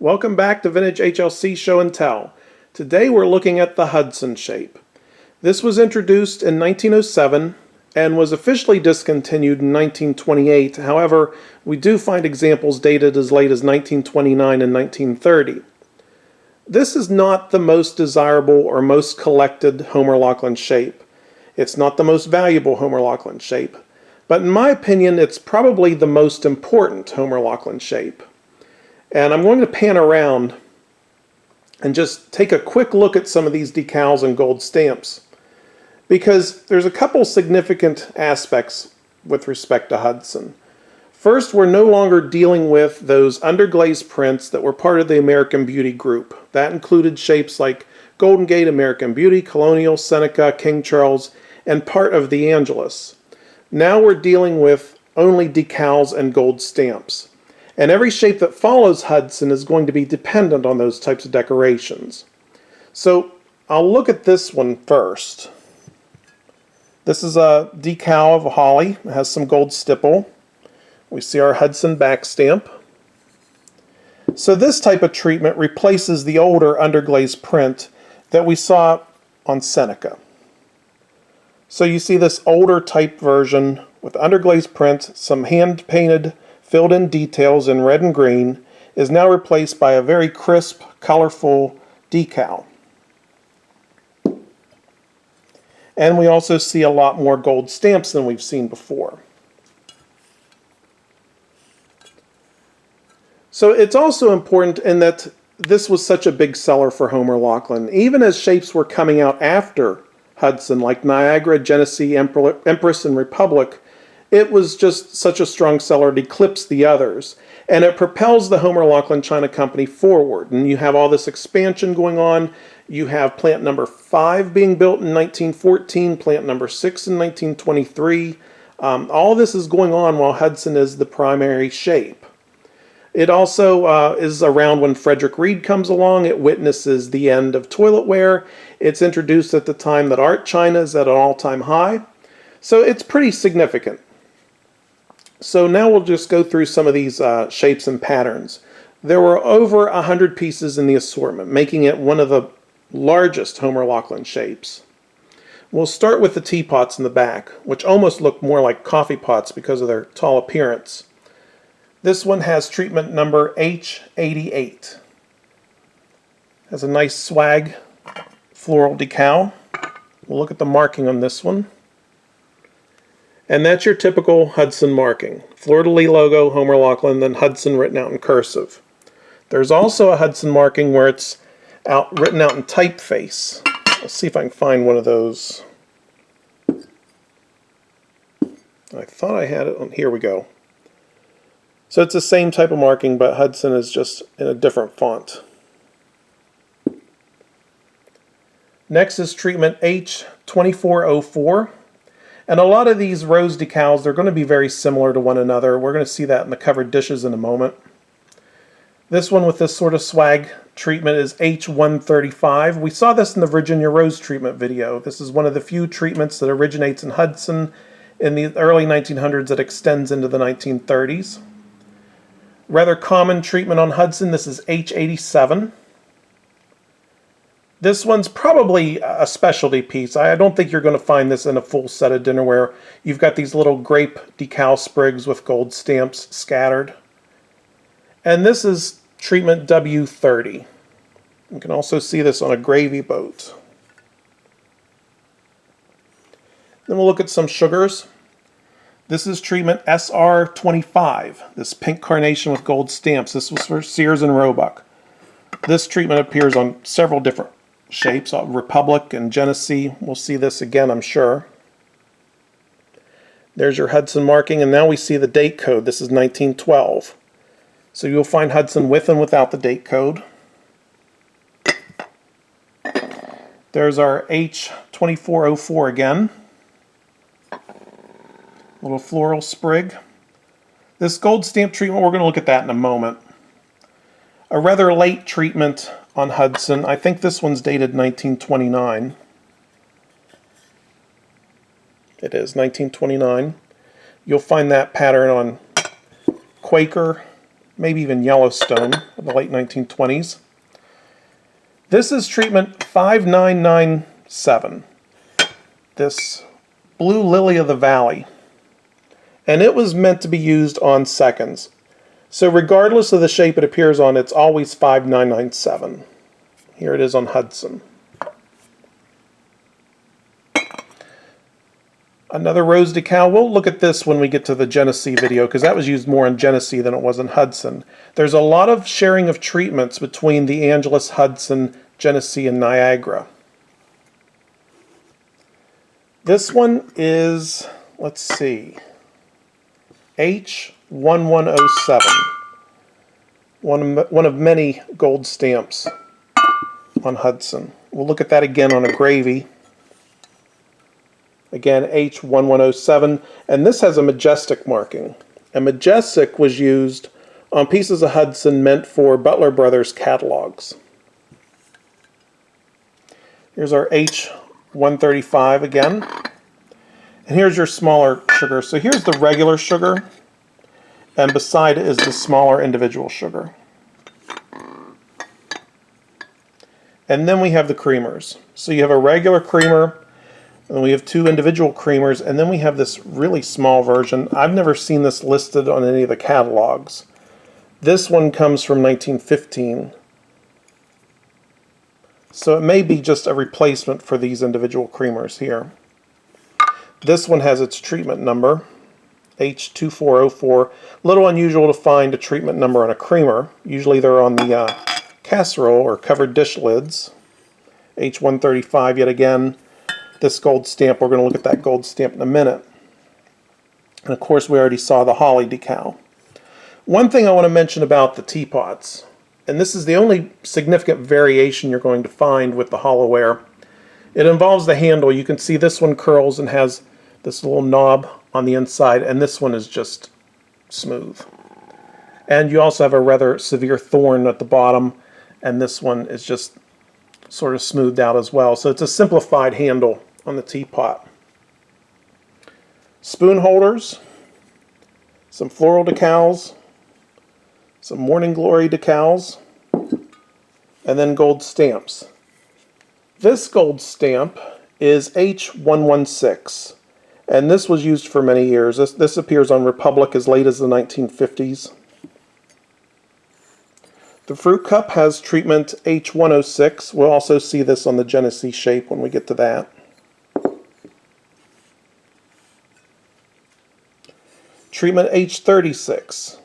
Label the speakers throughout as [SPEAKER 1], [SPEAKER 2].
[SPEAKER 1] Welcome back to Vintage HLC Show and Tell. Today we're looking at the Hudson shape. This was introduced in 1907 and was officially discontinued in 1928. However, we do find examples dated as late as 1929 and 1930. This is not the most desirable or most collected Homer Laughlin shape. It's not the most valuable Homer Laughlin shape. But in my opinion, it's probably the most important Homer Laughlin shape. And I'm going to pan around and just take a quick look at some of these decals and gold stamps, because there's a couple significant aspects with respect to Hudson. First, we're no longer dealing with those underglazed prints that were part of the American Beauty group. That included shapes like Golden Gate, American Beauty, Colonial, Seneca, King Charles, and part of the Angelus. Now we're dealing with only decals and gold stamps. And every shape that follows Hudson is going to be dependent on those types of decorations. So I'll look at this one first. This is a decal of a holly. It has some gold stipple. We see our Hudson back stamp. So this type of treatment replaces the older underglazed print that we saw on Seneca. So you see this older type version with underglazed print, some hand-painted filled-in details in red and green, is now replaced by a very crisp, colorful decal. And we also see a lot more gold stamps than we've seen before. So it's also important in that this was such a big seller for Homer Laughlin. Even as shapes were coming out after Hudson, like Niagara, Genesee, Empress, and Republic, it was just such a strong seller it eclipsed the others. And it propels the Homer Laughlin China Company forward. And you have all this expansion going on. You have plant number 5 being built in 1914, plant number 6 in 1923. All this is going on while Hudson is the primary shape. It also is around when Frederick Reed comes along. It witnesses the end of toiletware. It's introduced at the time that art china is at an all-time high. So it's pretty significant. So now we'll just go through some of these shapes and patterns. There were over 100 pieces in the assortment, making it one of the largest Homer Laughlin shapes. We'll start with the teapots in the back, which almost look more like coffee pots because of their tall appearance. This one has treatment number H88. Has a nice swag floral decal. We'll look at the marking on this one. And that's your typical Hudson marking. Fleur-de-lis logo, Homer Laughlin, then Hudson written out in cursive. There's also a Hudson marking where it's written out in typeface. Let's see if I can find one of those. I thought I had it on, here we go. So it's the same type of marking, but Hudson is just in a different font. Next is treatment H2404. And a lot of these rose decals, they're going to be very similar to one another. We're going to see that in the covered dishes in a moment. This one with this sort of swag treatment is H135. We saw this in the Virginia Rose treatment video. This is one of the few treatments that originates in Hudson in the early 1900s that extends into the 1930s. Rather common treatment on Hudson, this is H87. This one's probably a specialty piece. I don't think you're going to find this in a full set of dinnerware. You've got these little grape decal sprigs with gold stamps scattered. And this is treatment W30. You can also see this on a gravy boat. Then we'll look at some sugars. This is treatment SR25, this pink carnation with gold stamps. This was for Sears and Roebuck. This treatment appears on several different shapes, Republic and Genesee. We'll see this again, I'm sure. There's your Hudson marking, and now we see the date code. This is 1912. So you'll find Hudson with and without the date code. There's our H2404 again. Little floral sprig. This gold stamp treatment, we're going to look at that in a moment. A rather late treatment on Hudson. I think this one's dated 1929. It is 1929. You'll find that pattern on Quaker, maybe even Yellowstone in the late 1920s. This is treatment 5997, this Blue Lily of the Valley. And it was meant to be used on seconds. So regardless of the shape it appears on, it's always 5997. Here it is on Hudson. Another rose decal. We'll look at this when we get to the Genesee video, because that was used more in Genesee than it was in Hudson. There's a lot of sharing of treatments between the Angeles, Hudson, Genesee, and Niagara. This one is, let's see, H1107. One of many gold stamps on Hudson. We'll look at that again on a gravy. Again, H1107, and this has a majestic marking. And majestic was used on pieces of Hudson meant for Butler Brothers catalogs. Here's our H135 again. And here's your smaller sugar. So here's the regular sugar, and beside it is the smaller individual sugar. And then we have the creamers. So you have a regular creamer, and we have two individual creamers, and then we have this really small version. I've never seen this listed on any of the catalogs. This one comes from 1915. So it may be just a replacement for these individual creamers here. This one has its treatment number, H2404. A little unusual to find a treatment number on a creamer. Usually they're on the casserole or covered dish lids. H135 yet again. This gold stamp, we're going to look at that gold stamp in a minute. And of course we already saw the holly decal. One thing I want to mention about the teapots, and this is the only significant variation you're going to find with the hollowware, it involves the handle. You can see this one curls and has this little knob on the inside, and this one is just smooth. And you also have a rather severe thorn at the bottom, and this one is just sort of smoothed out as well. So it's a simplified handle on the teapot. Spoon holders, some floral decals, some Morning Glory decals, and then gold stamps. This gold stamp is H116, and this was used for many years. This appears on Republic as late as the 1950s. The fruit cup has treatment H106. We'll also see this on the Genesee shape when we get to that. Treatment H36.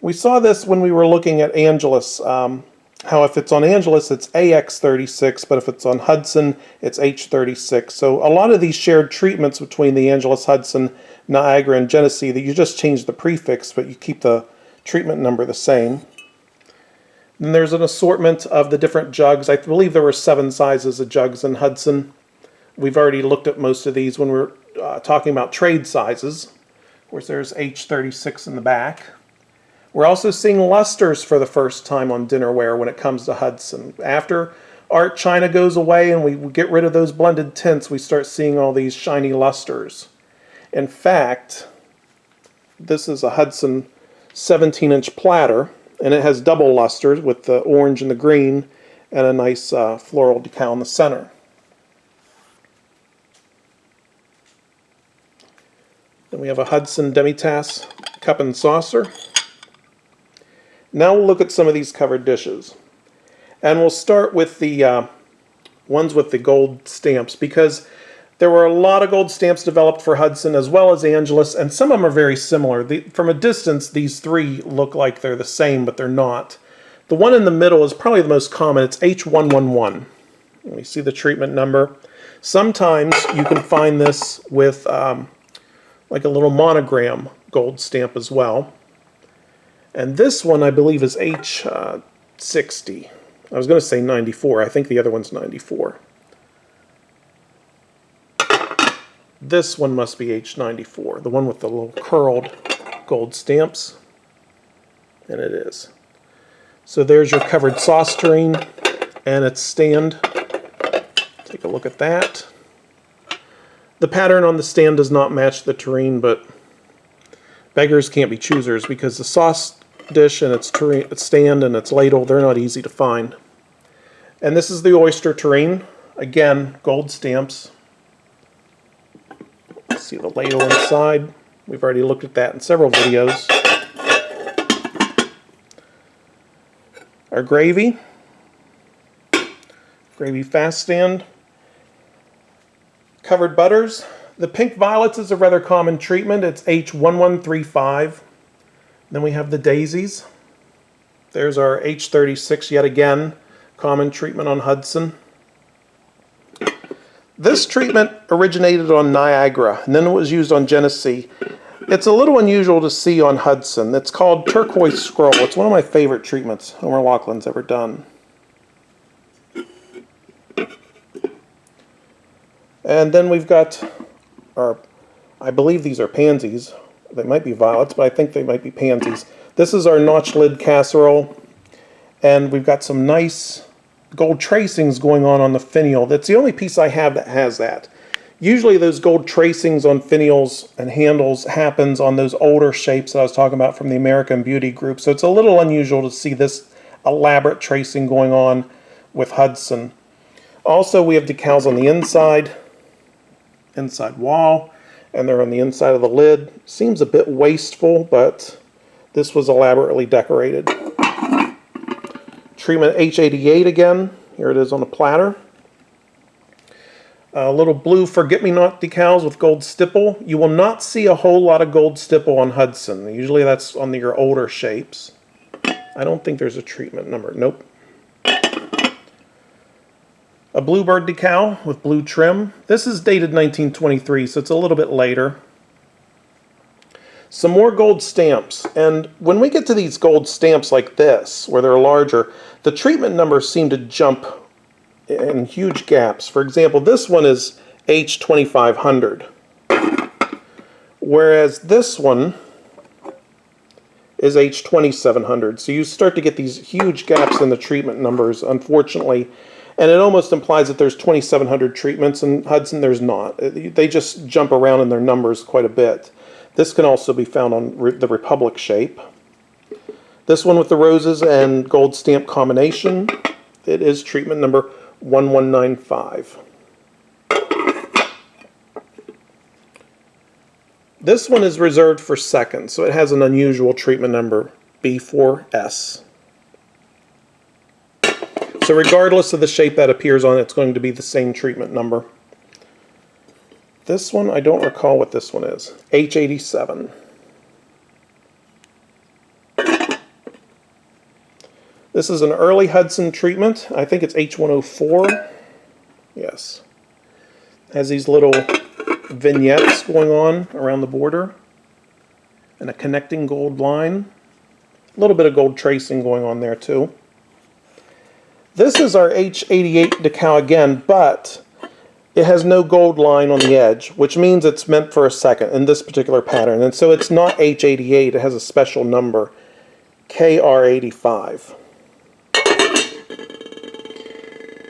[SPEAKER 1] We saw this when we were looking at Angeles, how if it's on Angeles it's AX36, but if it's on Hudson it's H36. So a lot of these shared treatments between the Angeles, Hudson, Niagara, and Genesee, that you just change the prefix but you keep the treatment number the same. And there's an assortment of the different jugs. I believe there were 7 sizes of jugs in Hudson. We've already looked at most of these when we're talking about trade sizes. Of course, there's H36 in the back. We're also seeing lusters for the first time on dinnerware when it comes to Hudson. After art china goes away and we get rid of those blended tints, we start seeing all these shiny lusters. In fact, this is a Hudson 17-inch platter, and it has double lusters with the orange and the green and a nice floral decal in the center. Then we have a Hudson demi-tasse cup and saucer. Now we'll look at some of these covered dishes. And we'll start with the ones with the gold stamps, because there were a lot of gold stamps developed for Hudson as well as Angeles, and some of them are very similar. From a distance, these three look like they're the same, but they're not. The one in the middle is probably the most common. It's H111. We see the treatment number. Sometimes you can find this with like a little monogram gold stamp as well. And this one, I believe, is H60. I was going to say 94. I think the other one's 94. This one must be H94, the one with the little curled gold stamps. And it is. So there's your covered sauce tureen and its stand. Take a look at that. The pattern on the stand does not match the tureen, but beggars can't be choosers, because the sauce dish and its stand and its ladle, they're not easy to find. And this is the oyster tureen. Again, gold stamps. See the ladle inside. We've already looked at that in several videos. Our gravy fast stand. Covered butters. The pink violets is a rather common treatment. It's H1135. Then we have the daisies. There's our H36 yet again. Common treatment on Hudson. This treatment originated on Niagara, and then it was used on Genesee. It's a little unusual to see on Hudson. It's called turquoise scroll. It's one of my favorite treatments Homer Laughlin's ever done. And then we've got our, I believe these are pansies. They might be violets, but I think they might be pansies. This is our notch lid casserole, and we've got some nice gold tracings going on the finial. That's the only piece I have that has that. Usually those gold tracings on finials and handles happens on those older shapes that I was talking about from the American Beauty group. So it's a little unusual to see this elaborate tracing going on with Hudson. Also, we have decals on the inside wall, and they're on the inside of the lid. Seems a bit wasteful, but this was elaborately decorated. Treatment H88 again. Here it is on a platter. A little blue forget-me-not decals with gold stipple. You will not see a whole lot of gold stipple on Hudson. Usually that's on your older shapes. I don't think there's a treatment number. Nope. A bluebird decal with blue trim. This is dated 1923, so it's a little bit later. Some more gold stamps, and when we get to these gold stamps like this, where they're larger, the treatment numbers seem to jump in huge gaps. For example, this one is H2500, whereas this one is H2700. So you start to get these huge gaps in the treatment numbers, unfortunately, and it almost implies that there's 2700 treatments, and Hudson there's not. They just jump around in their numbers quite a bit. This can also be found on the Republic shape. This one with the roses and gold stamp combination, it is treatment number 1195. This one is reserved for second, so it has an unusual treatment number, B4S. So regardless of the shape that appears on it, it's going to be the same treatment number. This one, I don't recall what this one is. H87. This is an early Hudson treatment. I think it's H104. Yes. Has these little vignettes going on around the border. And a connecting gold line. A little bit of gold tracing going on there too. This is our H88 decal again, but it has no gold line on the edge, which means it's meant for a second in this particular pattern. And so it's not H88, it has a special number, KR85.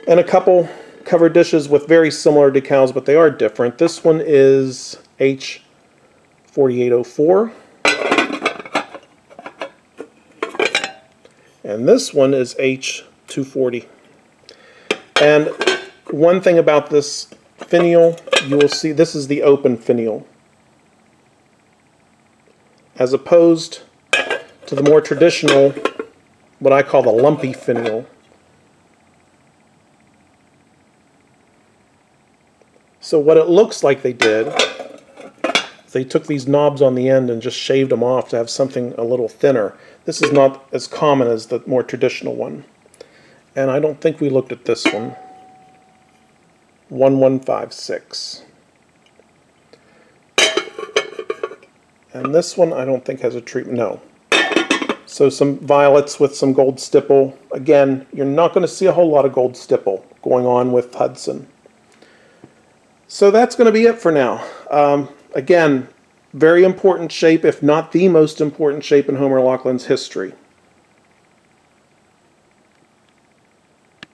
[SPEAKER 1] And a couple covered dishes with very similar decals, but they are different. This one is H4804. And this one is H240. And one thing about this finial, you will see this is the open finial, as opposed to the more traditional, what I call the lumpy finial. So what it looks like they did, they took these knobs on the end and just shaved them off to have something a little thinner. This is not as common as the more traditional one. And I don't think we looked at this one. 1156. And this one I don't think has a treatment. No. So some violets with some gold stipple. Again, you're not going to see a whole lot of gold stipple going on with Hudson. So that's going to be it for now. Again, very important shape, if not the most important shape in Homer Laughlin's history.